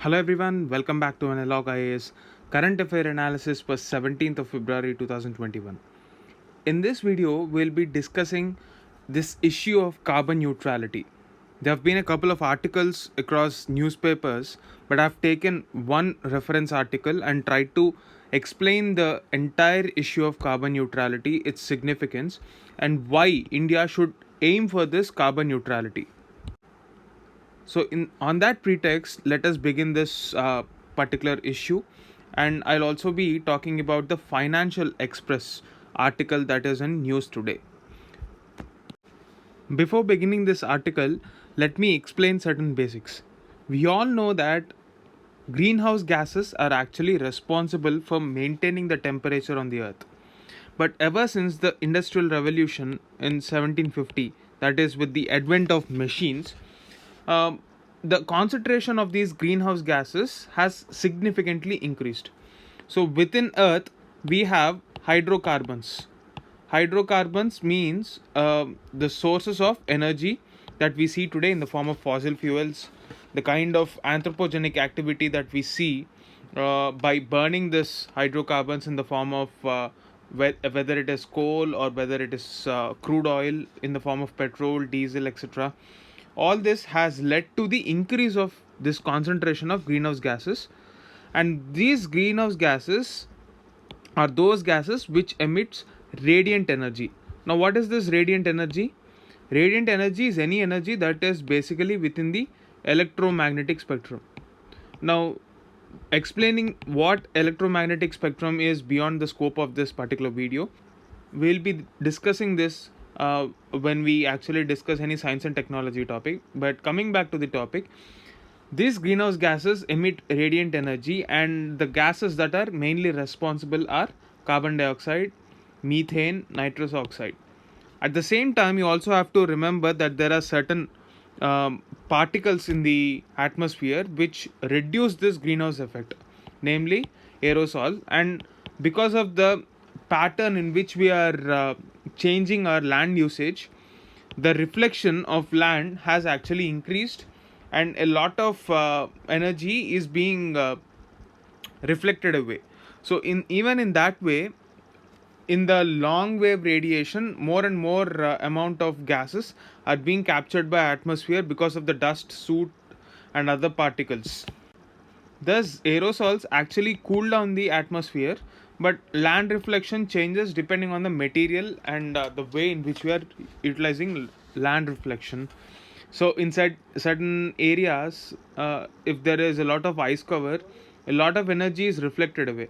Hello everyone, welcome back to Analog IAS Current Affair Analysis for 17th of February 2021. In this video, we'll be discussing this issue of carbon neutrality. There have been a couple of articles across newspapers, but I've taken one reference article and tried to explain the entire issue of carbon neutrality, its significance, and why India should aim for this carbon neutrality. So, on that pretext, let us begin this particular issue, and I'll also be talking about the Financial Express article that is in news today. Before beginning this article, let me explain certain basics. We all know that greenhouse gases are actually responsible for maintaining the temperature on the earth. But ever since the Industrial Revolution in 1750, that is, with the advent of machines, um, the concentration of these greenhouse gases has significantly increased. So within Earth, we have hydrocarbons. Hydrocarbons means the sources of energy that we see today in the form of fossil fuels, the kind of anthropogenic activity that we see by burning this hydrocarbons in the form of whether it is coal or whether it is crude oil in the form of petrol, diesel, etc. All this has led to the increase of this concentration of greenhouse gases, and these greenhouse gases are those gases which emits radiant energy. Now what is this radiant energy? Radiant energy is any energy that is basically within the electromagnetic spectrum. Now, explaining what electromagnetic spectrum is beyond the scope of this particular video, we'll be discussing this when we actually discuss any science and technology topic. But coming back to the topic, these greenhouse gases emit radiant energy, and the gases that are mainly responsible are carbon dioxide, methane, nitrous oxide. At the same time, you also have to remember that there are certain particles in the atmosphere which reduce this greenhouse effect, namely aerosol. And because of the pattern in which we are changing our land usage, the reflection of land has actually increased, and a lot of energy is being reflected away. So in even in that way, in the long wave radiation, more and more amount of gases are being captured by atmosphere because of the dust, soot, and other particles. Thus aerosols actually cool down the atmosphere, but land reflection changes depending on the material and the way in which we are utilizing land reflection. So inside certain areas, if there is a lot of ice cover, a lot of energy is reflected away.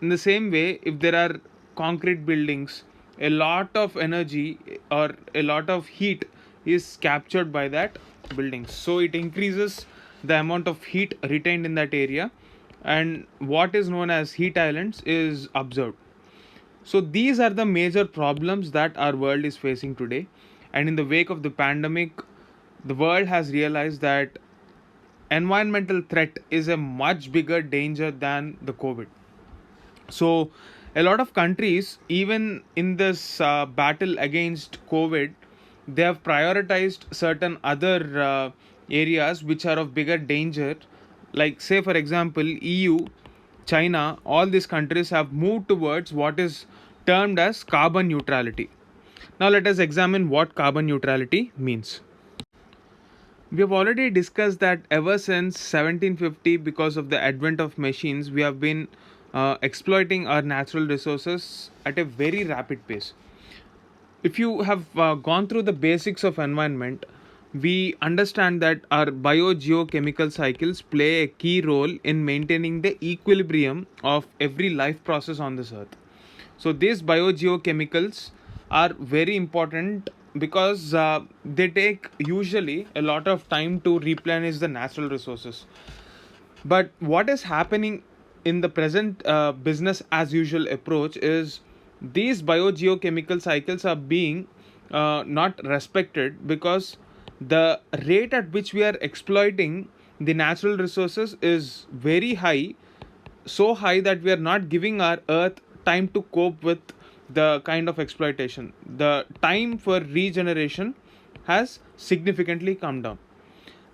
In the same way, if there are concrete buildings, a lot of energy or a lot of heat is captured by that buildings, so it increases the amount of heat retained in that area, and what is known as heat islands is observed. So these are the major problems that our world is facing today, and in the wake of the pandemic, the world has realized that environmental threat is a much bigger danger than the COVID. So a lot of countries, even in this battle against COVID, they have prioritized certain other areas which are of bigger danger. Like, say for example, EU, China, all these countries have moved towards what is termed as carbon neutrality. Now let us examine what carbon neutrality means. We have already discussed that ever since 1750, because of the advent of machines, we have been exploiting our natural resources at a very rapid pace. If you have gone through the basics of environment, we understand that our biogeochemical cycles play a key role in maintaining the equilibrium of every life process on this earth. So these biogeochemicals are very important because they take usually a lot of time to replenish the natural resources. But what is happening in the present business as usual approach is these biogeochemical cycles are being not respected, because the rate at which we are exploiting the natural resources is very high, so high that we are not giving our earth time to cope with the kind of exploitation. The time for regeneration has significantly come down.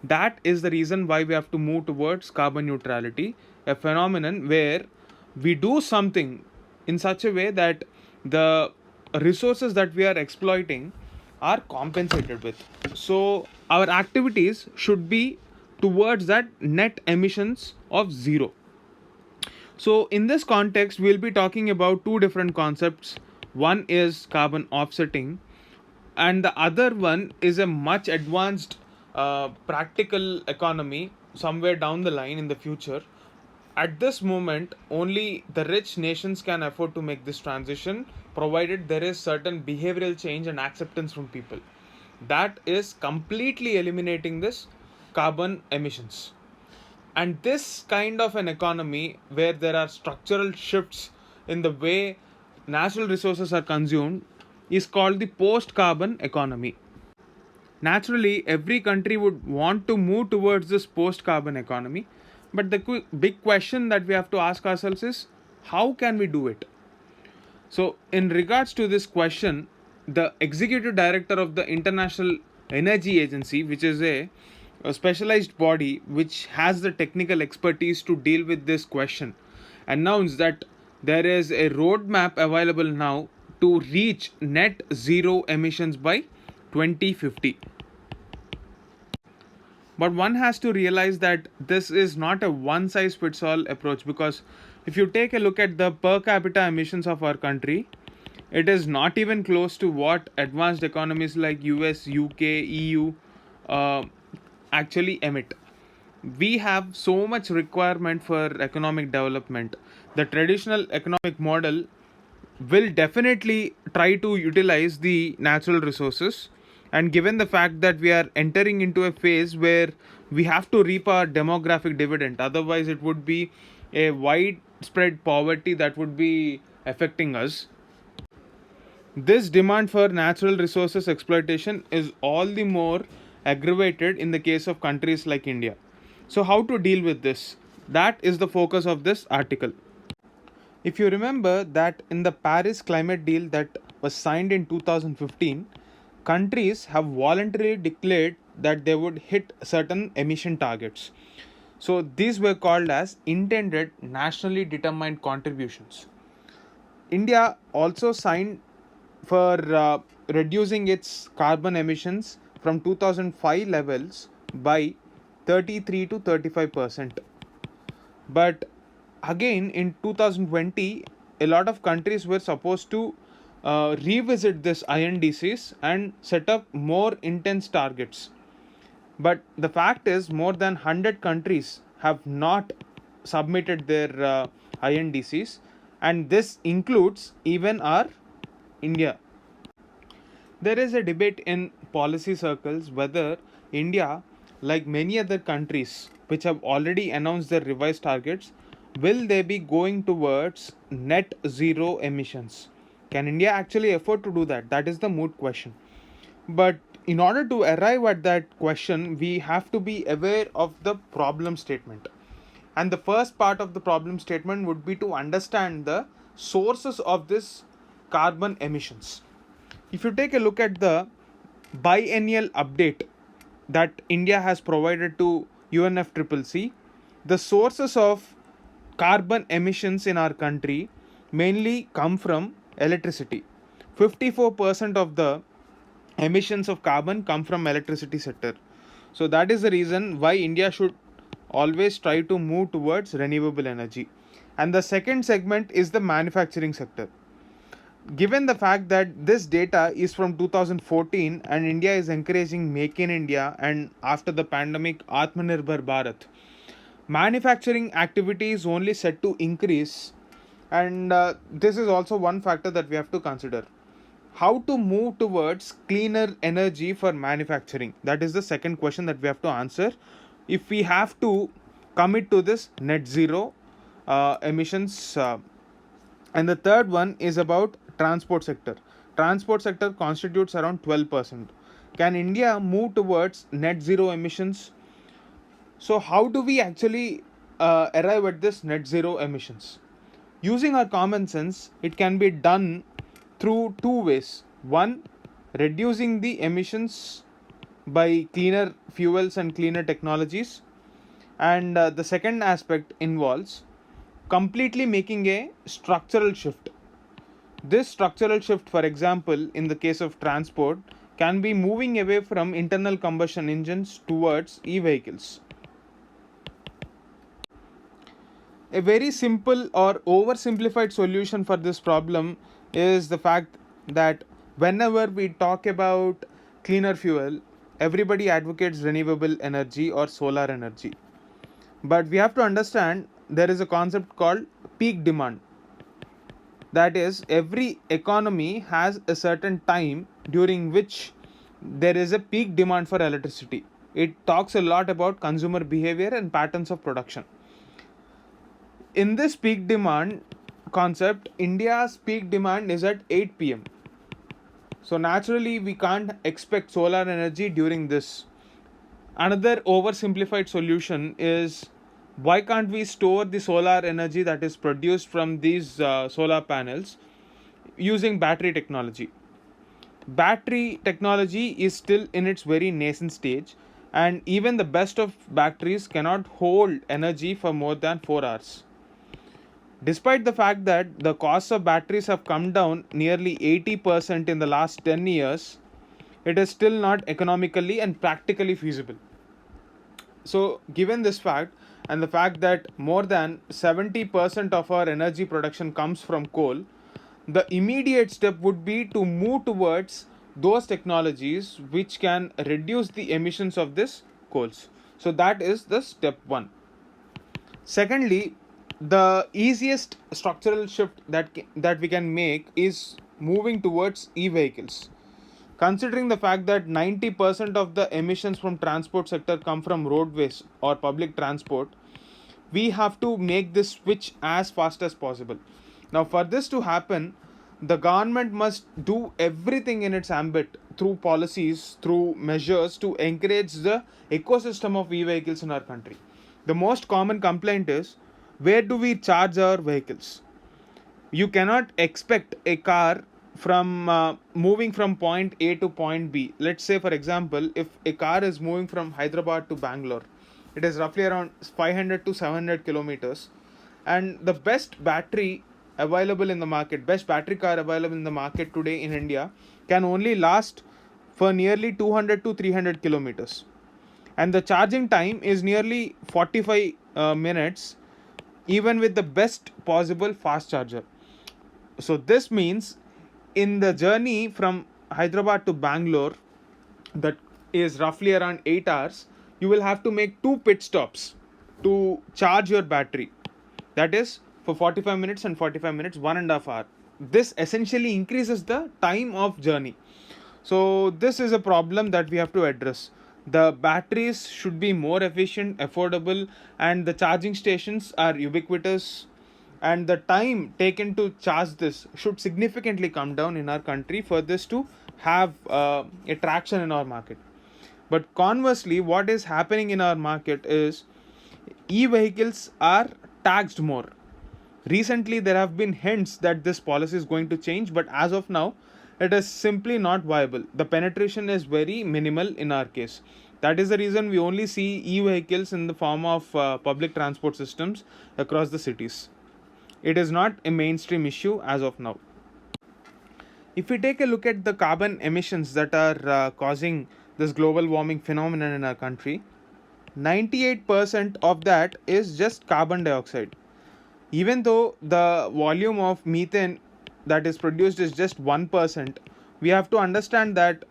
That is the reason why we have to move towards carbon neutrality, a phenomenon where we do something in such a way that the resources that we are exploiting are compensated with. So, our activities should be towards that net emissions of zero. So, in this context, we'll be talking about two different concepts. One is carbon offsetting, and the other one is a much advanced practical economy somewhere down the line in the future. At this moment, only the rich nations can afford to make this transition, provided there is certain behavioral change and acceptance from people. That is completely eliminating this carbon emissions. And this kind of an economy where there are structural shifts in the way natural resources are consumed is called the post carbon economy. Naturally, every country would want to move towards this post carbon economy, but the big question that we have to ask ourselves is, how can we do it? So, in regards to this question, the executive director of the International Energy Agency, which is a specialized body which has the technical expertise to deal with this question, announced that there is a roadmap available now to reach net zero emissions by 2050. But one has to realize that this is not a one size fits all approach, because if you take a look at the per capita emissions of our country, it is not even close to what advanced economies like US, UK, EU uh, actually emit. We have so much requirement for economic development. The traditional economic model will definitely try to utilize the natural resources, and given the fact that we are entering into a phase where we have to reap our demographic dividend, otherwise it would be a widespread poverty that would be affecting us. This demand for natural resources exploitation is all the more aggravated in the case of countries like India. So, how to deal with this? That is the focus of this article. If you remember that in the Paris climate deal that was signed in 2015, countries have voluntarily declared that they would hit certain emission targets. So, these were called as intended nationally determined contributions. India also signed for reducing its carbon emissions from 2005 levels by 33 to 35%. But again, in 2020, a lot of countries were supposed to revisit this INDCs and set up more intense targets. But the fact is, more than 100 countries have not submitted their INDCs, and this includes even our India. There is a debate in policy circles whether India, like many other countries which have already announced their revised targets, will they be going towards net zero emissions? Can India actually afford to do that? That is the moot question. But in order to arrive at that question, we have to be aware of the problem statement. And the first part of the problem statement would be to understand the sources of this carbon emissions. If you take a look at the biennial update that India has provided to UNFCCC, the sources of carbon emissions in our country mainly come from electricity. 54% of the emissions of carbon come from electricity sector. So that is the reason why India should always try to move towards renewable energy. And the second segment is the manufacturing sector. Given the fact that this data is from 2014 and India is encouraging Make in India and after the pandemic Atmanirbhar Bharat, manufacturing activity is only set to increase, and this is also one factor that we have to consider. How to move towards cleaner energy for manufacturing? That is the second question that we have to answer if we have to commit to this net zero emissions. And the third one is about transport sector. Transport sector constitutes around 12%. Can India move towards net zero emissions? So, how do we actually arrive at this net zero emissions? Using our common sense, it can be done through two ways. One, reducing the emissions by cleaner fuels and cleaner technologies. And the second aspect involves completely making a structural shift. This structural shift, for example, in the case of transport, can be moving away from internal combustion engines towards e vehicles. A very simple or oversimplified solution for this problem is the fact that whenever we talk about cleaner fuel, everybody advocates renewable energy or solar energy. But we have to understand there is a concept called peak demand. That is, every economy has a certain time during which there is a peak demand for electricity. It talks a lot about consumer behavior and patterns of production. In this peak demand concept, India's peak demand is at 8 p.m. So naturally, we can't expect solar energy during this. Another oversimplified solution is, why can't we store the solar energy that is produced from these solar panels using battery technology? Battery technology is still in its very nascent stage, and even the best of batteries cannot hold energy for more than 4 hours. Despite the fact that the costs of batteries have come down nearly 80% in the last 10 years, it is still not economically and practically feasible. So, given this fact, and the fact that more than 70% of our energy production comes from coal, the immediate step would be to move towards those technologies which can reduce the emissions of this coals. So, that is the step one. Secondly, the easiest structural shift that we can make is moving towards e-vehicles. Considering the fact that 90% of the emissions from transport sector come from roadways or public transport, we have to make this switch as fast as possible. Now, for this to happen, the government must do everything in its ambit through policies, through measures to encourage the ecosystem of e-vehicles in our country. The most common complaint is, where do we charge our vehicles? You cannot expect a car from moving from point A to point B. Let's say, for example, if a car is moving from Hyderabad to Bangalore, it is roughly around 500 to 700 kilometers, and the best battery available in the market, best battery car available in the market today in India, can only last for nearly 200 to 300 kilometers, and the charging time is nearly 45 minutes, even with the best possible fast charger. So this means in the journey from Hyderabad to Bangalore, that is roughly around 8 hours, you will have to make two pit stops to charge your battery. That is for 45 minutes and 45 minutes, 1.5 hours. This essentially increases the time of journey. So this is a problem that we have to address. The batteries should be more efficient, affordable, and the charging stations are ubiquitous, and the time taken to charge this should significantly come down in our country for this to have a traction in our market. But conversely, what is happening in our market is e-vehicles are taxed more. Recently, there have been hints that this policy is going to change, but as of now, it is simply not viable. The penetration is very minimal in our case. That is the reason we only see e-vehicles in the form of public transport systems across the cities. It is not a mainstream issue as of now. If we take a look at the carbon emissions that are causing this global warming phenomenon in our country, 98% of that is just carbon dioxide. Even though the volume of methane that is produced is just 1%, we have to understand that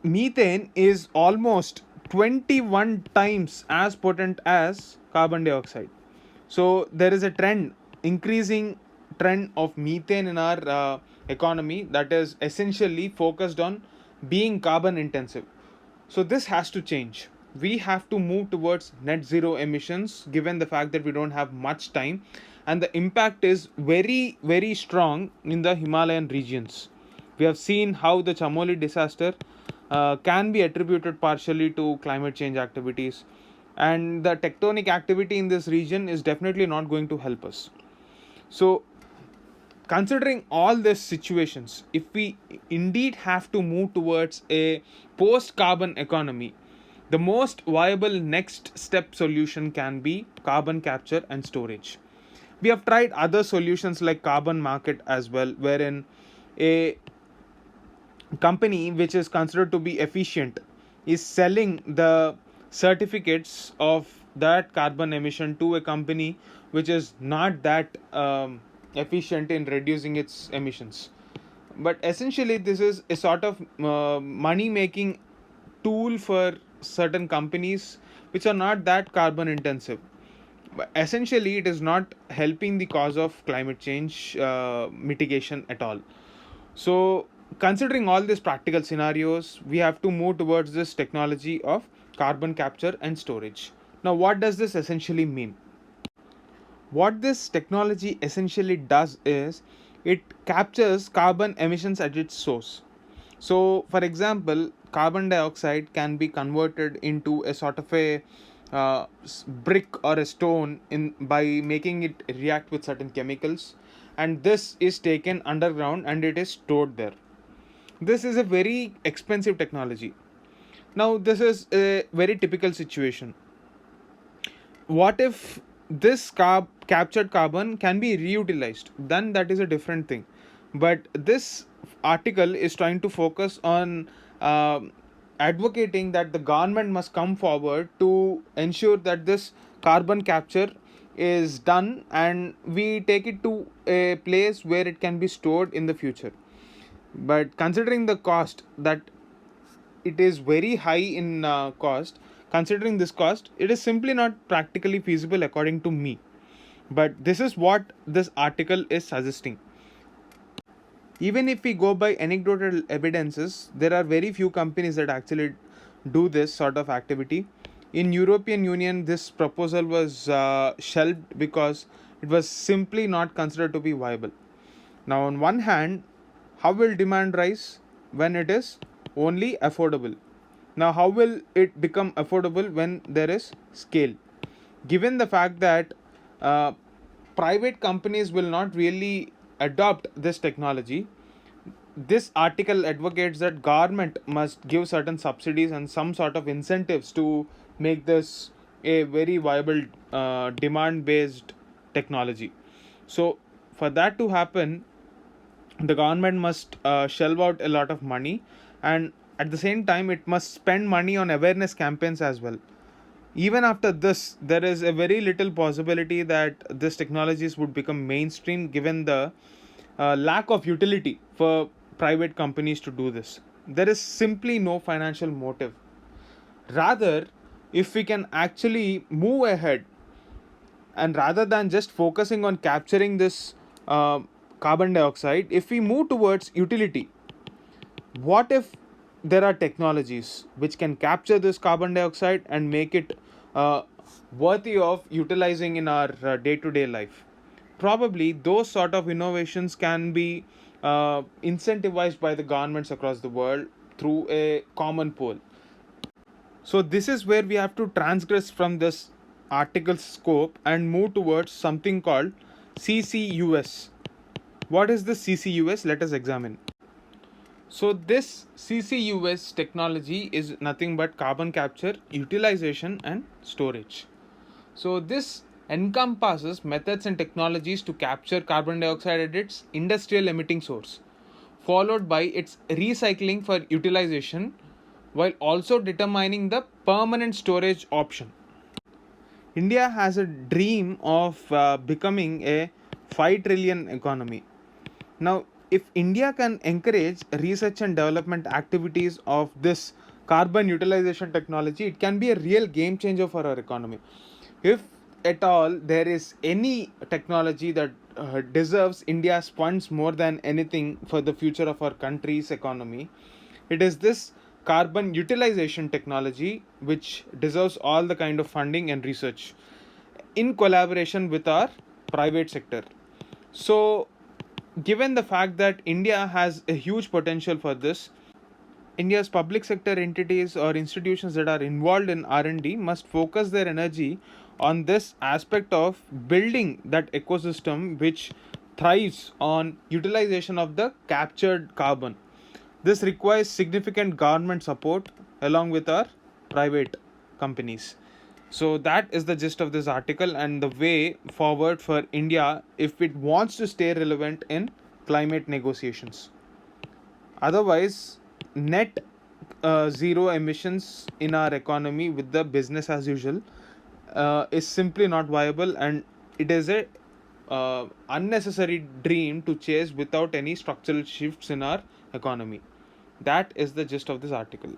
methane is almost 21 times as potent as carbon dioxide. So there is a increasing trend of methane in our economy that is essentially focused on being carbon intensive. So this has to change. We have to move towards net zero emissions, given the fact that we don't have much time, and the impact is very, very strong in the Himalayan regions. We have seen how the Chamoli disaster can be attributed partially to climate change activities, and the tectonic activity in this region is definitely not going to help us. So considering all these situations, if we indeed have to move towards a post carbon economy, the most viable next step solution can be carbon capture and storage. We have tried other solutions like carbon market as well, wherein a company which is considered to be efficient is selling the certificates of that carbon emission to a company which is not that efficient in reducing its emissions. But essentially this is a sort of money making tool for certain companies which are not that carbon intensive, but essentially it is not helping the cause of climate change mitigation at all. So, considering all these practical scenarios, we have to move towards this technology of carbon capture and storage. Now, what does this essentially mean? What this technology essentially does is it captures carbon emissions at its source. So, for example, carbon dioxide can be converted into a sort of a brick or a stone in by making it react with certain chemicals, and this is taken underground and it is stored there. This is a very expensive technology. Now, this is a very typical situation. What if this captured carbon can be reutilized? Then that is a different thing. But this article is trying to focus on advocating that the government must come forward to ensure that this carbon capture is done and we take it to a place where it can be stored in the future. But considering the cost, that it is very high in cost, considering this cost, it is simply not practically feasible according to me. But this is what this article is suggesting. Even if we go by anecdotal evidences, there are very few companies that actually do this sort of activity. In European Union, this proposal was shelved because it was simply not considered to be viable. Now, on one hand, how will demand rise when it is only affordable? Now, how will it become affordable when there is scale? Given the fact that uh, private companies will not really adopt this technology, this article advocates that government must give certain subsidies and some sort of incentives to make this a very viable demand based technology. So for that to happen, the government must shell out a lot of money, and at the same time it must spend money on awareness campaigns as well. Even after this, there is a very little possibility that this technologies would become mainstream, given the lack of utility for private companies to do this. There is simply no financial motive. Rather, if we can actually move ahead, and rather than just focusing on capturing this carbon dioxide, if we move towards utility, what if there are technologies which can capture this carbon dioxide and make it uh, worthy of utilizing in our day-to-day life? Probably those sort of innovations can be incentivized by the governments across the world through a common pool. So this is where we have to transgress from this article's scope and move towards something called CCUS. What is the CCUS? Let us examine. So this CCUS technology is nothing but carbon capture, utilization and storage. So this encompasses methods and technologies to capture carbon dioxide at its industrial emitting source, followed by its recycling for utilization, while also determining the permanent storage option. India has a dream of becoming a 5 trillion economy. Now, if India can encourage research and development activities of this carbon utilization technology, it can be a real game changer for our economy. If at all there is any technology that deserves India's funds more than anything for the future of our country's economy, it is this carbon utilization technology which deserves all the kind of funding and research in collaboration with our private sector. So given the fact that India has a huge potential for this, India's public sector entities or institutions that are involved in R&D must focus their energy on this aspect of building that ecosystem which thrives on utilization of the captured carbon. This requires significant government support along with our private companies. So that is the gist of this article and the way forward for India if it wants to stay relevant in climate negotiations. Otherwise, net zero emissions in our economy with the business as usual is simply not viable, and it is a unnecessary dream to chase without any structural shifts in our economy. That is the gist of this article.